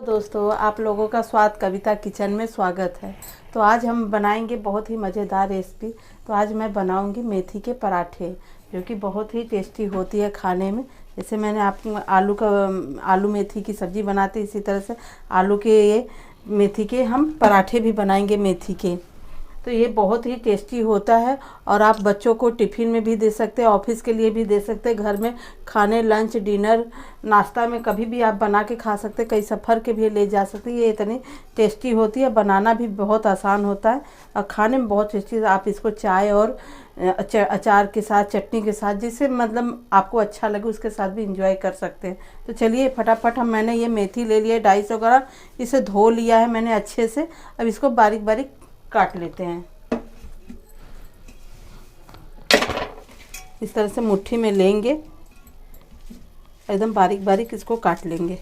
दोस्तों, आप लोगों का स्वाद कविता किचन में स्वागत है। तो आज हम बनाएंगे बहुत ही मज़ेदार रेसिपी। तो आज मैं बनाऊंगी मेथी के पराठे, जो कि बहुत ही टेस्टी होती है खाने में। जैसे मैंने आपको आलू मेथी की सब्ज़ी बनाते, इसी तरह से आलू के ये मेथी के हम पराठे भी बनाएंगे मेथी के। तो ये बहुत ही टेस्टी होता है और आप बच्चों को टिफ़िन में भी दे सकते हैं, ऑफिस के लिए भी दे सकते हैं, घर में खाने, लंच, डिनर, नाश्ता में कभी भी आप बना के खा सकते हैं, कई सफ़र के भी ले जा सकते हैं। ये इतनी टेस्टी होती है, बनाना भी बहुत आसान होता है और खाने में बहुत टेस्टी। आप इसको चाय और अचार के साथ, चटनी के साथ, जिससे मतलब आपको अच्छा लगे उसके साथ भी इंजॉय कर सकते हैं। तो चलिए फटाफट मैंने ये मेथी ले लिया 250 ग्राम, इसे धो लिया है मैंने अच्छे से। अब इसको बारीक बारीक काट लेते हैं। इस तरह से मुट्ठी में लेंगे, एकदम बारीक बारीक इसको काट लेंगे।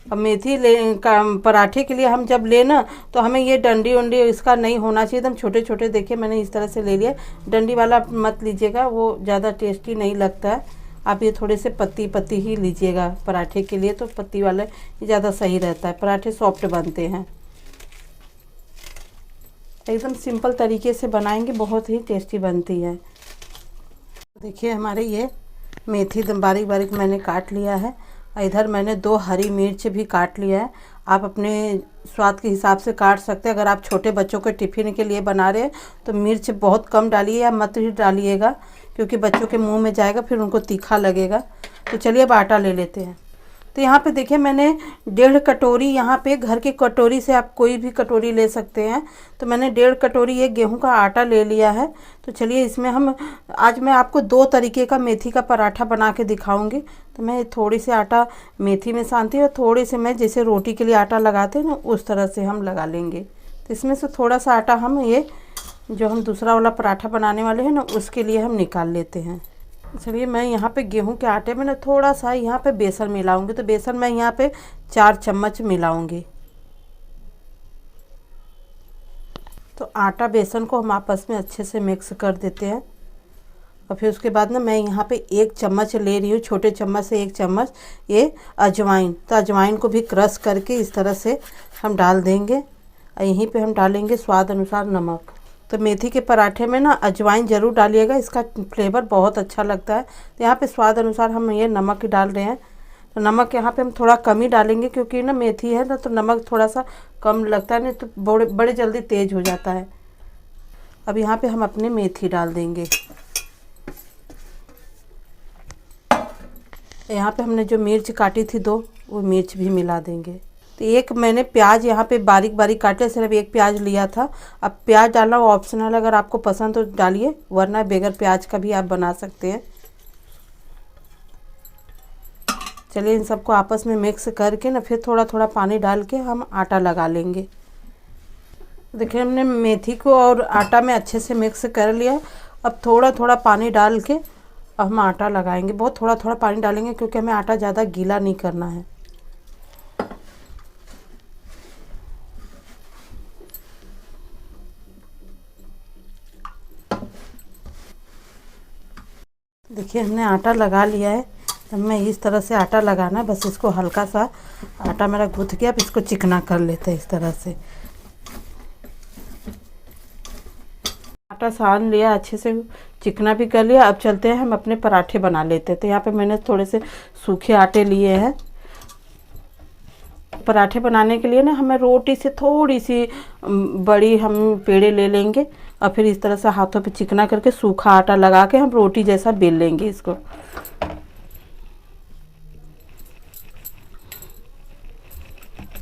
अब मेथी पराठे के लिए हम जब लेना तो हमें ये डंडी उंडी इसका नहीं होना चाहिए, एकदम छोटे छोटे। देखिए मैंने इस तरह से ले लिया। डंडी वाला मत लीजिएगा, वो ज़्यादा टेस्टी नहीं लगता है। आप ये थोड़े से पत्ती पत्ती ही लीजिएगा पराठे के लिए, तो पत्ती वाले ज़्यादा सही रहता है, पराठे सॉफ्ट बनते हैं। एकदम सिंपल तरीके से बनाएंगे, बहुत ही टेस्टी बनती है। देखिए हमारे ये मेथी बारीक बारीक मैंने काट लिया है। इधर मैंने 2 हरी मिर्च भी काट लिया है। आप अपने स्वाद के हिसाब से काट सकते हैं। अगर आप छोटे बच्चों के टिफ़िन के लिए बना रहे हैं तो मिर्च बहुत कम डालिए या मत ही डालिएगा, क्योंकि बच्चों के मुंह में जाएगा, फिर उनको तीखा लगेगा। तो चलिए अब आटा ले लेते हैं। तो यहाँ पे देखिए मैंने 1.5 कटोरी, यहाँ पे घर की कटोरी से आप कोई भी कटोरी ले सकते हैं, तो मैंने 1.5 कटोरी ये गेहूं का आटा ले लिया है। तो चलिए इसमें आज मैं आपको 2 तरीके का मेथी का पराठा बना के दिखाऊंगी। तो मैं थोड़ी सी आटा मेथी में सानती हूँ और थोड़ी सी मैं जैसे रोटी के लिए आटा लगाते हैं ना, उस तरह से हम लगा लेंगे। तो इसमें से थोड़ा सा आटा हम ये जो हम दूसरा वाला पराठा बनाने वाले हैं ना, उसके लिए हम निकाल लेते हैं। चलिए मैं यहाँ पे गेहूं के आटे में ना थोड़ा सा यहाँ पे बेसन मिलाऊंगी। तो बेसन मैं यहाँ पे 4 चम्मच मिलाऊंगी। तो आटा बेसन को हम आपस में अच्छे से मिक्स कर देते हैं। और फिर उसके बाद ना मैं यहाँ पे 1 चम्मच ले रही हूँ, छोटे चम्मच से 1 चम्मच ये अजवाइन। तो अजवाइन को भी क्रश करके इस तरह से हम डाल देंगे। और यहीं पे हम डालेंगे स्वाद अनुसार नमक। तो मेथी के पराठे में ना अजवाइन ज़रूर डालिएगा, इसका फ्लेवर बहुत अच्छा लगता है। तो यहाँ पे स्वाद अनुसार हम ये नमक डाल रहे हैं। तो नमक यहाँ पे हम थोड़ा कम ही डालेंगे, क्योंकि ना मेथी है ना, तो नमक थोड़ा सा कम लगता है, नहीं तो बड़े जल्दी तेज़ हो जाता है। अब यहाँ पे हम अपने मेथी डाल देंगे। यहाँ पे हमने जो मिर्च काटी थी 2, वो मिर्च भी मिला देंगे। तो 1 मैंने प्याज यहाँ पे बारीक बारीक काटे, सिर्फ 1 प्याज लिया था। अब प्याज डालना ऑप्शनल, अगर आपको पसंद तो डालिए, वरना बगैर प्याज का भी आप बना सकते हैं। चलिए इन सबको आपस में मिक्स करके ना फिर थोड़ा थोड़ा पानी डाल के हम आटा लगा लेंगे। देखिए हमने मेथी को और आटा में अच्छे से मिक्स कर लिया। अब थोड़ा थोड़ा पानी डाल के हम आटा लगाएंगे। बहुत थोड़ा थोड़ा पानी डालेंगे, क्योंकि हमें आटा ज़्यादा गीला नहीं करना है। देखिए हमने आटा लगा लिया है। अब मैं इस तरह से आटा लगाना है, बस इसको हल्का सा आटा मेरा गूँथ गया। अब इसको चिकना कर लेते हैं इस तरह से। आटा सान लिया, अच्छे से चिकना भी कर लिया। अब चलते हैं हम अपने पराठे बना लेते हैं। तो यहाँ पे मैंने थोड़े से सूखे आटे लिए हैं। पराठे बनाने के लिए ना हमें रोटी से थोड़ी सी बड़ी हम पेड़े ले लेंगे और फिर इस तरह से हाथों पे चिकना करके सूखा आटा लगा के हम रोटी जैसा बेल लेंगे इसको।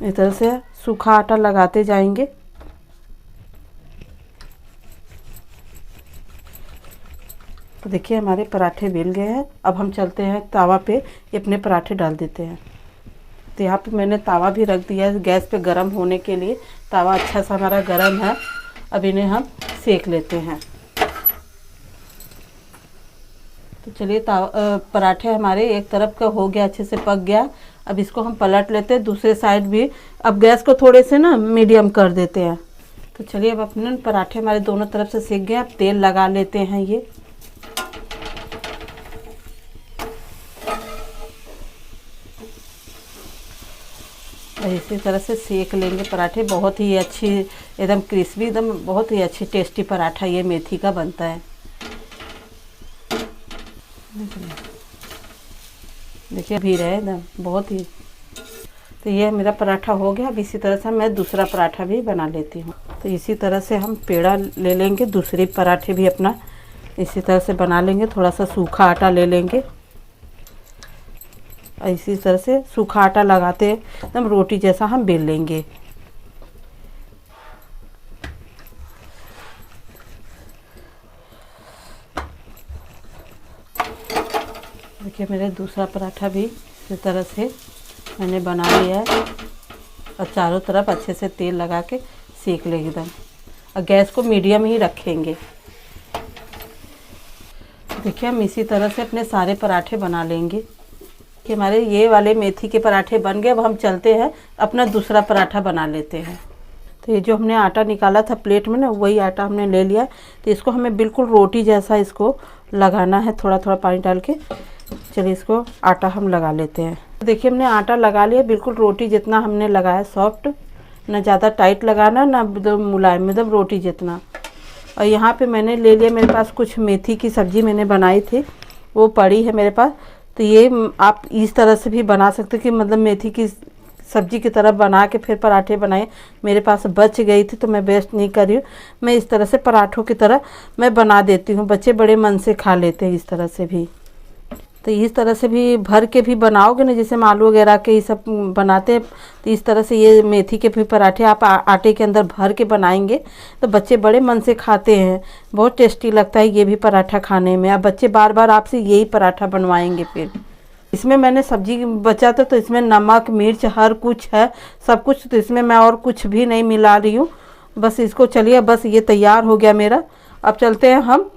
इस तरह से सूखा आटा लगाते जाएंगे। तो देखिए हमारे पराठे बेल गए हैं। अब हम चलते हैं तावा पे, ये अपने पराठे डाल देते हैं। तो यहाँ पे मैंने तावा भी रख दिया है गैस पे गरम होने के लिए। तावा अच्छा सा हमारा गरम है। अब इन्हें हम सेक लेते हैं। तो चलिए पराठे हमारे एक तरफ का हो गया, अच्छे से पक गया। अब इसको हम पलट लेते हैं दूसरे साइड भी। अब गैस को थोड़े से ना मीडियम कर देते हैं। तो चलिए अब अपने पराठे हमारे दोनों तरफ से सेक गए। अब तेल लगा लेते हैं ये। और इसी तरह से सेक लेंगे पराठे। बहुत ही अच्छी एकदम क्रिस्पी, एकदम बहुत ही अच्छी टेस्टी पराठा ये मेथी का बनता है। देखिए अभी रहे एकदम बहुत ही। तो ये मेरा पराठा हो गया। अब इसी तरह से मैं दूसरा पराठा भी बना लेती हूँ। तो इसी तरह से हम पेड़ा ले लेंगे, दूसरे पराठे भी अपना इसी तरह से बना लेंगे। थोड़ा सा सूखा आटा ले लेंगे, इसी तरह से सूखा आटा लगाते एकदम रोटी जैसा हम बेल लेंगे। देखिए मेरे दूसरा पराठा भी इसी तरह से मैंने बना लिया है और चारों तरफ अच्छे से तेल लगा के सेक लेंगे एकदम, और गैस को मीडियम ही रखेंगे। देखिए हम इसी तरह से अपने सारे पराठे बना लेंगे कि हमारे ये वाले मेथी के पराठे बन गए। अब हम चलते हैं अपना दूसरा पराठा बना लेते हैं। तो ये जो हमने आटा निकाला था प्लेट में ना, वही आटा हमने ले लिया। तो इसको हमें बिल्कुल रोटी जैसा इसको लगाना है, थोड़ा थोड़ा पानी डाल के। चलिए इसको आटा हम लगा लेते हैं। देखिए हमने आटा लगा लिया, बिल्कुल रोटी जितना हमने लगाया, सॉफ्ट, ना ज़्यादा टाइट लगाना ना मुलायम, मतलब रोटी जितना। और यहाँ पे मैंने ले लिया, मेरे पास कुछ मेथी की सब्ज़ी मैंने बनाई थी, वो पड़ी है मेरे पास। तो ये आप इस तरह से भी बना सकते कि मतलब मेथी की सब्ज़ी की तरह बना के फिर पराठे बनाए। मेरे पास बच गई थी तो मैं वेस्ट नहीं कर रही हूँ। मैं इस तरह से पराठों की तरह मैं बना देती हूँ, बच्चे बड़े मन से खा लेते हैं इस तरह से भी। तो इस तरह से भी भर के भी बनाओगे ना, जैसे हम आलू वगैरह के ये सब बनाते हैं, तो इस तरह से ये मेथी के भी पराठे आप आटे के अंदर भर के बनाएंगे तो बच्चे बड़े मन से खाते हैं। बहुत टेस्टी लगता है ये भी पराठा खाने में। अब बच्चे बार बार आपसे यही पराठा बनवाएंगे। फिर इसमें मैंने सब्जी बचा था तो इसमें नमक मिर्च हर कुछ है, सब कुछ। तो इसमें मैं और कुछ भी नहीं मिला रही हूँ। बस इसको चलिए, बस ये तैयार हो गया मेरा। अब चलते हैं हम,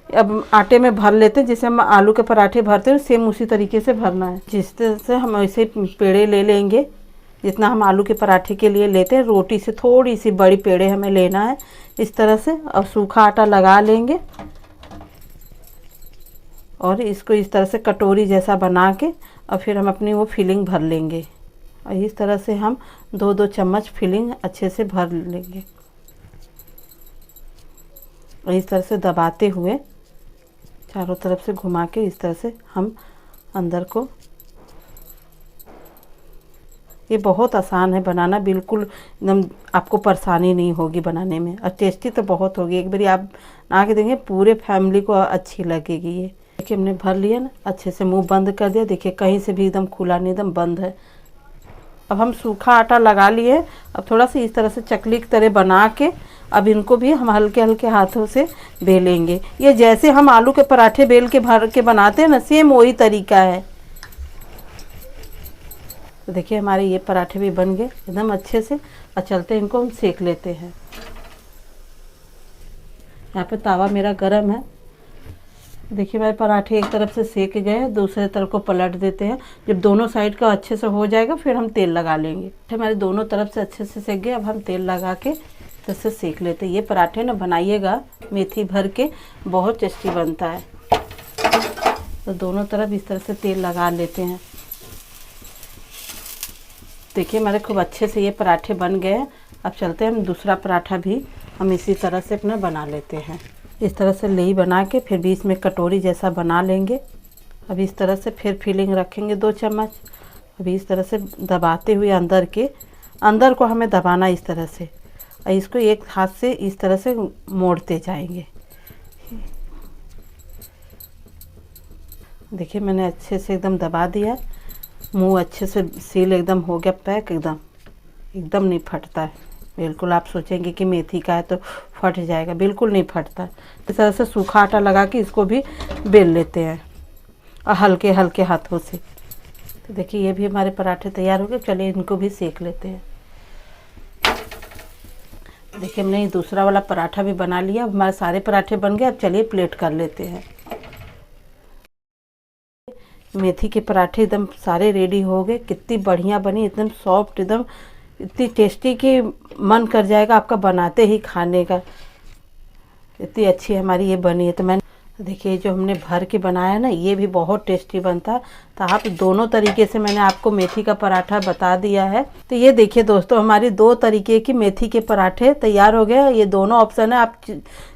अब आटे में भर लेते हैं। जैसे हम आलू के पराठे भरते हैं सेम उसी तरीके से भरना है। जिस तरह से हम ऐसे पेड़े ले लेंगे जितना हम आलू के पराठे के लिए लेते हैं, रोटी से थोड़ी सी बड़ी पेड़े हमें लेना है इस तरह से। और सूखा आटा लगा लेंगे और इसको इस तरह से कटोरी जैसा बना के और फिर हम अपनी वो फिलिंग भर लेंगे। और इस तरह से हम 2-2 चम्मच फिलिंग अच्छे से भर लेंगे। और इस तरह से दबाते हुए चारों तरफ से घुमा के इस तरह से हम अंदर को, ये बहुत आसान है बनाना, बिल्कुल एकदम आपको परेशानी नहीं होगी बनाने में। और टेस्टी तो बहुत होगी, एक बार आप बना के देंगे पूरे फैमिली को अच्छी लगेगी ये। देखिए हमने भर लिया ना, अच्छे से मुंह बंद कर दिया। देखिए कहीं से भी एकदम खुला नहीं, एकदम बंद है। अब हम सूखा आटा लगा लिए। अब थोड़ा सा इस तरह से चकली की तरह बना के अब इनको भी हम हल्के हल्के हाथों से बेलेंगे। ये जैसे हम आलू के पराठे बेल के भर के बनाते हैं ना, सेम वही तरीका है। तो देखिए हमारे ये पराठे भी बन गए एकदम अच्छे से। और चलते इनको हम सेक लेते हैं। यहाँ पे तावा मेरा गरम है। देखिए मेरे पराठे एक तरफ से सेक गए, दूसरे तरफ को पलट देते हैं। जब दोनों साइड का अच्छे से हो जाएगा फिर हम तेल लगा लेंगे। हमारे दोनों तरफ से अच्छे से सेक गए। अब हम तेल लगा के इससे सेक लेते हैं। ये पराठे ना बनाइएगा मेथी भर के, बहुत टेस्टी बनता है। तो दोनों तरफ इस तरह से तेल लगा लेते हैं। देखिए हमारे खूब अच्छे से ये पराठे बन गए हैं। अब चलते हैं हम दूसरा पराठा भी हम इसी तरह से अपना बना लेते हैं। इस तरह से लेई बना के फिर बीच में कटोरी जैसा बना लेंगे। अब इस तरह से फिर फिलिंग रखेंगे 2 चम्मच। अभी इस तरह से दबाते हुए अंदर को हमें दबाना इस तरह से, और इसको एक हाथ से इस तरह से मोड़ते जाएंगे। देखिए मैंने अच्छे से एकदम दबा दिया। मुंह अच्छे से सील एकदम हो गया, पैक एकदम नहीं फटता है बिल्कुल। आप सोचेंगे कि मेथी का है तो फट जाएगा, बिल्कुल नहीं फटता। इस तरह से सूखा आटा लगा के इसको भी बेल लेते हैं और हल्के हल्के हाथों से। तो देखिए ये भी हमारे पराठे तैयार हो गए। चलिए इनको भी सेक लेते हैं। देखिए हमने ये दूसरा वाला पराठा भी बना लिया। अब हमारे सारे पराठे बन गए। अब चलिए प्लेट कर लेते हैं। मेथी के पराठे एकदम सारे रेडी हो गए। कितनी बढ़िया बनी, एकदम सॉफ्ट, एकदम इतनी टेस्टी कि मन कर जाएगा आपका बनाते ही खाने का। इतनी अच्छी हमारी ये बनी है। तो मैंने तो देखिए जो हमने भर के बनाया ना, ये भी बहुत टेस्टी बनता है। तो आप दोनों तरीके से मैंने आपको मेथी का पराठा बता दिया है। तो ये देखिए दोस्तों, हमारी 2 तरीके की मेथी के पराठे तैयार हो गए। ये दोनों ऑप्शन है, आप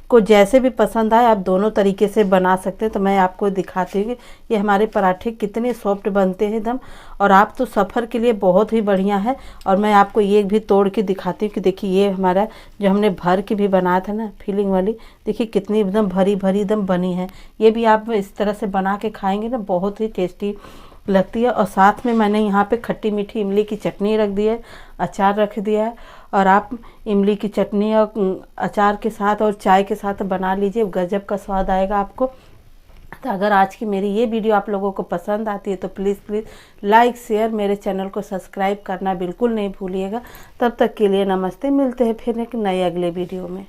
को जैसे भी पसंद आए आप दोनों तरीके से बना सकते हैं। तो मैं आपको दिखाती हूँ कि ये हमारे पराठे कितने सॉफ्ट बनते हैं एकदम, और आप तो सफ़र के लिए बहुत ही बढ़िया है। और मैं आपको ये भी तोड़ के दिखाती हूँ कि देखिए ये हमारा जो हमने भर के भी बनाया था ना फिलिंग वाली, देखिए कितनी एकदम भरी भरी एकदम बनी है। ये भी आप इस तरह से बना के खाएंगे ना, बहुत ही टेस्टी लगती है। और साथ में मैंने यहाँ पे खट्टी मीठी इमली की चटनी रख दी है, अचार रख दिया है। और आप इमली की चटनी और अचार के साथ और चाय के साथ बना लीजिए, गजब का स्वाद आएगा आपको। तो अगर आज की मेरी ये वीडियो आप लोगों को पसंद आती है तो प्लीज़ लाइक शेयर, मेरे चैनल को सब्सक्राइब करना बिल्कुल नहीं भूलिएगा। तब तक के लिए नमस्ते, मिलते हैं फिर एक नए अगले वीडियो में।